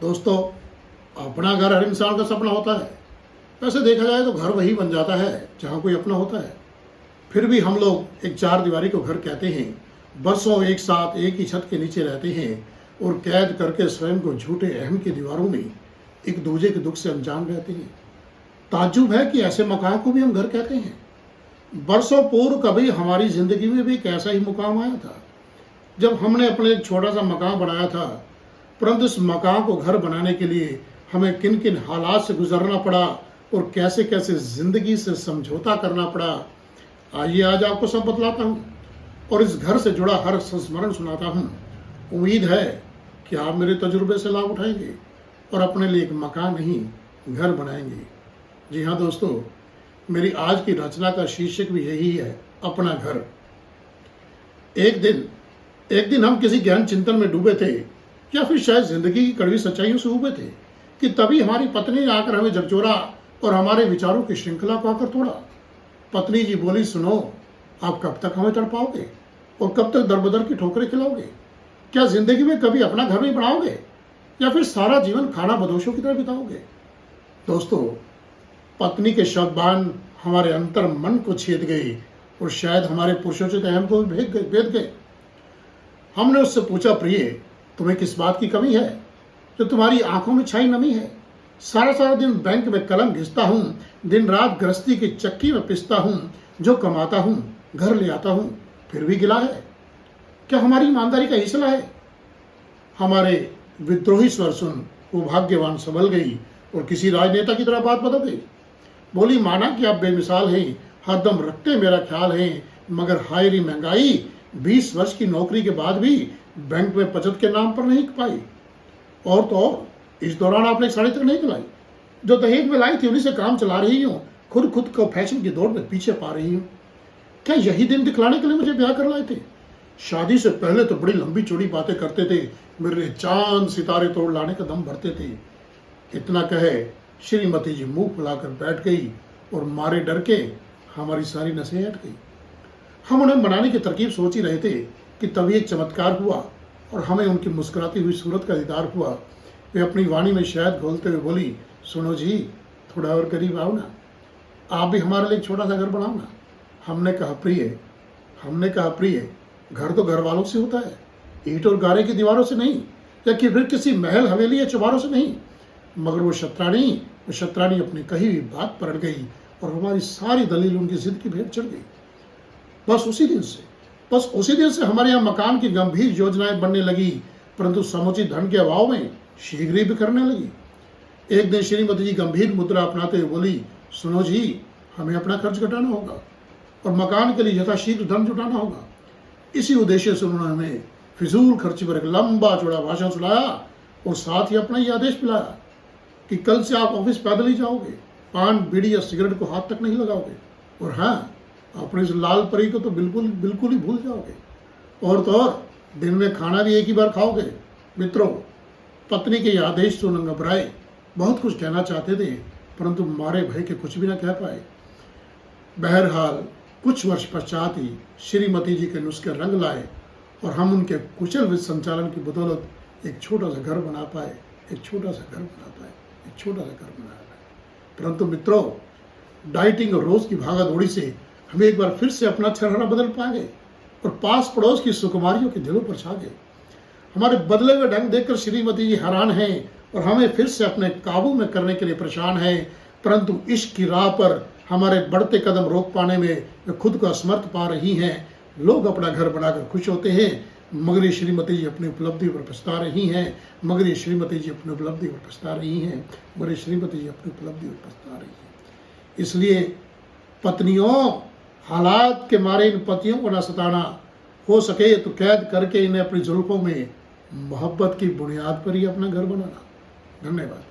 दोस्तों, अपना घर हर इंसान का सपना होता है। वैसे देखा जाए तो घर वही बन जाता है जहाँ कोई अपना होता है। फिर भी हम लोग एक चार दीवारी को घर कहते हैं। बरसों एक साथ एक ही छत के नीचे रहते हैं और कैद करके स्वयं को झूठे अहम की दीवारों में एक दूसरे के दुख से अनजान रहते हैं। ताज्जुब है कि ऐसे मकान को भी हम घर कहते हैं। बरसों पूर्व कभी हमारी जिंदगी में भी एक ऐसा ही मुकाम आया था जब हमने अपने एक छोटा सा मकान बनाया था। परंतु इस मकान को घर बनाने के लिए हमें किन किन हालात से गुजरना पड़ा और कैसे कैसे जिंदगी से समझौता करना पड़ा, आइए आज आपको सब बतलाता हूँ और इस घर से जुड़ा हर संस्मरण सुनाता हूँ। उम्मीद है कि आप मेरे तजुर्बे से लाभ उठाएंगे और अपने लिए एक मकान नहीं घर बनाएंगे। जी हाँ दोस्तों, मेरी आज की रचना का शीर्षक भी यही है, अपना घर। एक दिन हम किसी गहन चिंतन में डूबे थे या फिर शायद जिंदगी की कड़वी सच्चाइयों से उबे थे कि तभी हमारी पत्नी ने आकर हमें झकझोरा और हमारे विचारों की श्रृंखला को आकर तोड़ा। पत्नी जी बोली, सुनो, आप कब तक हमें तड़पाओगे और कब तक दरबदर की ठोकरें खिलाओगे? क्या जिंदगी में कभी अपना घर नहीं बनाओगे या फिर सारा जीवन खाना बदोशों की तरह बिताओगे? दोस्तों, पत्नी के शब्दबान हमारे अंतर मन को छेद गए और शायद हमारे पुरुषोचित अहम को भी भेद गए। हमने उससे पूछा, प्रिय, तुम्हें किस बात की कमी है जो तुम्हारी आंखों में छाई नमी है? सारा दिन बैंक में कलम घिसता हूँ, दिन रात गृहस्थी की चक्की में पिसता हूँ, जो कमाता हूँ घर ले आता हूँ, फिर भी गिला है। क्या हमारी ईमानदारी का हिस्सा है? हमारे विद्रोही स्वर सुन वो भाग्यवान संभल गई और किसी राजनेता की तरह बात बदल गई। बोली, माना कि आप बेमिसाल हैं, हरदम रखते मेरा ख्याल है, मगर हाय री महंगाई, 20 वर्ष की नौकरी के बाद भी बैंक में बचत के नाम पर नहीं पाई। और तो और इस दौरान आपने एक साड़ी तक नहीं दिलाई, जो दहेज में लाई थी उन्हीं से काम चला रही हूँ, खुद को फैशन की दौड़ में पीछे पा रही हूँ। क्या यही दिन दिखलाने के लिए मुझे ब्याह कर लाए थे? शादी से पहले तो बड़ी लंबी चौड़ी बातें करते थे, मेरे चांद सितारे तोड़ लाने का दम भरते थे। इतना कहे श्रीमती जी मुंह फुलाकर बैठ गई और मारे डर के हमारी सारी नसें हट गई। हम उन्हें मनाने की तरकीब सोच ही रहे थे कि तभी एक चमत्कार हुआ और हमें उनकी मुस्कुराती हुई सूरत का दीदार हुआ। वे अपनी वाणी में शहद घोलते हुए बोली, सुनो जी, थोड़ा और करीब आओ ना, आप भी हमारे लिए एक छोटा सा घर बनाओ ना। हमने कहा प्रिय, घर तो घर वालों से होता है, ईंट और गारे की दीवारों से नहीं, या कि फिर किसी महल हवेली या चुबारों से नहीं। मगर वो शतरानी अपनी कही हुई बात पर अड़ गई और हमारी सारी दलील उनकी जिद की भेंट चढ़ गई। बस उसी दिन से हमारे यहाँ मकान की गंभीर योजनाएं बनने लगी, परंतु समुचित धन के अभाव में शीघ्र ही बिखरने लगी। एक दिन श्रीमती जी गंभीर मुद्रा अपनाते हुए बोली, सुनो जी, हमें अपना खर्च घटाना होगा और मकान के लिए यथाशीघ्र धन जुटाना होगा। इसी उद्देश्य से उन्होंने हमें फिजूल खर्ची पर एक लंबा चौड़ा भाषण सुनाया और साथ ही अपना ये आदेश पिलाया कि कल से आप ऑफिस पैदल ही जाओगे, पान बीड़ी या सिगरेट को हाथ तक नहीं लगाओगे, और हाँ, अपने इस लाल परी को तो बिल्कुल ही भूल जाओगे। और तो और दिन में खाना भी एक ही बार खाओगे। मित्रों, पत्नी के आदेश सुन घबराए, बहुत कुछ कहना चाहते थे, परंतु मारे भय के कुछ भी ना कह पाए। बहरहाल कुछ वर्ष पश्चात ही श्रीमती जी के नुस्खे रंग लाए और हम उनके कुशल वित्त संचालन की बदौलत एक छोटा सा घर बना पाए। परंतु मित्रों, डाइटिंग और रोज की भागा दौड़ी से हम एक बार फिर से अपना चेहरा बदल पा गए और पास पड़ोस की सुकुमारियों के दिलों पर छा गए। हमारे बदले हुए ढंग देखकर श्रीमती जी हैरान हैं और हमें फिर से अपने काबू में करने के लिए परेशान हैं, परंतु इश्क की राह पर हमारे बढ़ते कदम रोक पाने में वे खुद को असमर्थ पा रही हैं। लोग अपना घर बनाकर खुश होते हैं, मगर ये श्रीमती जी अपनी उपलब्धि पर पछता रही हैं। इसलिए पत्नियों, हालात के मारे इन पतियों को न सताना, हो सके तो कैद करके इन्हें अपनी जुल्फों में मोहब्बत की बुनियाद पर ही अपना घर बनाना। धन्यवाद।